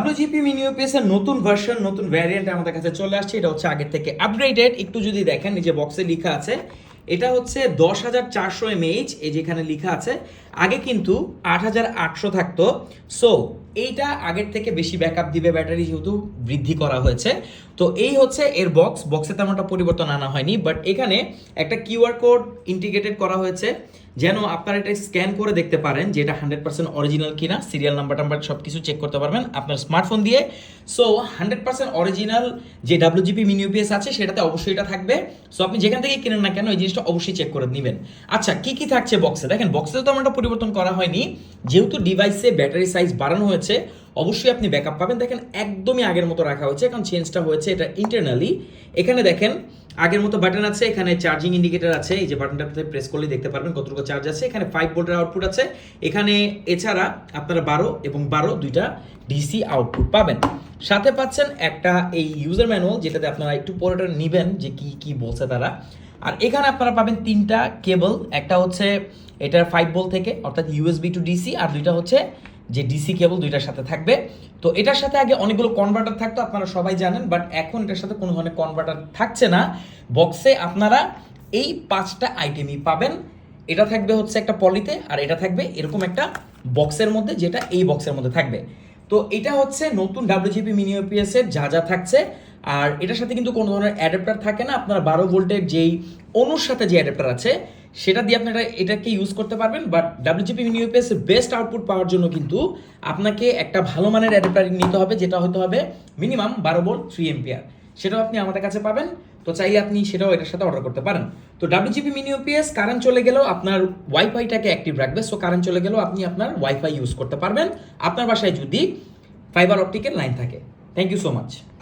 WGP mini UPS এর নতুন version নতুন ভ্যারিয়েন্ট আমাদের কাছে চলে আসছে। এটা হচ্ছে আগের থেকে আপগ্রেডেড। একটু যদি দেখেন এই যে বক্সে লেখা আছে এটা হচ্ছে 10,400 mAh। এই যেখানে লেখা আছে আগে কিন্তু 8,800 থাকতো। সো এইটা আগের থেকে বেশি ব্যাকআপ দিবে, ব্যাটারি যেহেতু বৃদ্ধি করা হয়েছে। তো এই হচ্ছে এর বক্সে তেমনটা পরিবর্তন আনা হয়নি, বাট এখানে একটা কিউআর কোড ইন্টিগ্রেটেড করা হয়েছে যেন আপনারা এটা স্ক্যান করে দেখতে পারেন যে এটা 100% অরিজিনাল কিনা, সিরিয়াল নাম্বার সব কিছু চেক করতে পারবেন আপনার স্মার্টফোন দিয়ে। সো 100% অরিজিনাল যে ডাব্লিউজিপি মিনি ইউপিএস আছে সেটাতে অবশ্যই এটা থাকবে। সো আপনি যেখান থেকে কিনেন না কেন এই জিনিসটা অবশ্যই চেক করে নেবেন। আচ্ছা, কি কি থাকছে বক্সে দেখেন। বক্সে তো তেমনটা পরিবর্তন করা হয়নি, যেহেতু ডিভাইসে ব্যাটারি সাইজ বাড়ানো হয়েছে অবশ্যই আপনি ব্যাকআপ পাবেন। দেখেন একদমই আগের মতো রাখা হয়েছে, কারণ চেঞ্জটা হয়েছে এটা ইন্টারনালি। এখানে দেখেন আগের মতো বাটন আছে, এখানে চার্জিং ইন্ডিকেটর আছে, এই যে বাটনটাতে প্রেস করলে দেখতে পারবেন কতটুকু চার্জ আছে। এখানে 5 ভোল্টের আউটপুট আছে এখানে। এছাড়া আপনারা 12 এবং 12 দুইটা ডিসি আউটপুট পাবেন। সাথে পাচ্ছেন একটা এই ইউজার ম্যানুয়াল, যেটাতে আপনারা একটু পরেটা নেবেন যে কি কি বলছে তারা। আর এখানে আপনারা পাবেন 3টা কেবল, একটা হচ্ছে এটার 5 ভোল্ট থেকে অর্থাৎ ইউএসবি টু ডিসি, আর দুইটা হচ্ছে যে ডিসি কেবল, দুইটার সাথে থাকবে। তো এটার সাথে আগে অনেকগুলো কনভার্টার থাকতো আপনারা সবাই জানেন, বাট এখন এটার সাথে কোনো ধরনের কনভার্টার থাকছে না। বক্সে আপনারা এই 5টা আইটেমই পাবেন। এটা থাকবে হচ্ছে একটা পলিতে, আর এটা থাকবে এরকম একটা বক্সের মধ্যে, যেটা এই বক্সের মধ্যে থাকবে। তো এটা হচ্ছে নতুন ডাব্লিউজিপি মিনি ইউপিএস এর যা যা থাকছে। আর এটার সাথে কিন্তু কোনো ধরনের অ্যাডাপ্টার থাকে না। আপনারা 12 ভোল্টের যেই অনুর সাথে যে অ্যাডাপ্টার আছে সেটা দিয়ে আপনারা এটাকে ইউজ করতে পারবেন। বাট ডাব্লিউজিপি মিনি ইউপিএস এর বেস্ট আউটপুট পাওয়ার জন্য কিন্তু আপনাকে একটা ভালো মানের অ্যাডাপ্টার নিতে হবে, যেটা হতে হবে মিনিমাম 12 ভোল্ট 3 এম্পিয়ার। সেটাও আপনি আমাদের কাছে পাবেন। তো চাইলে আপনি সেটাও এটার সাথে অর্ডার করতে পারেন। তো ডাব্লিউজিপি মিনি ইউপিএস কারেন্ট চলে গেলেও আপনার ওয়াইফাইটাকে অ্যাক্টিভ রাখবে। সো কারেন্ট চলে গেলেও আপনি আপনার ওয়াইফাই ইউজ করতে পারবেন আপনার বাসায় যদি ফাইবার অপটিকের লাইন থাকে। Thank you so much.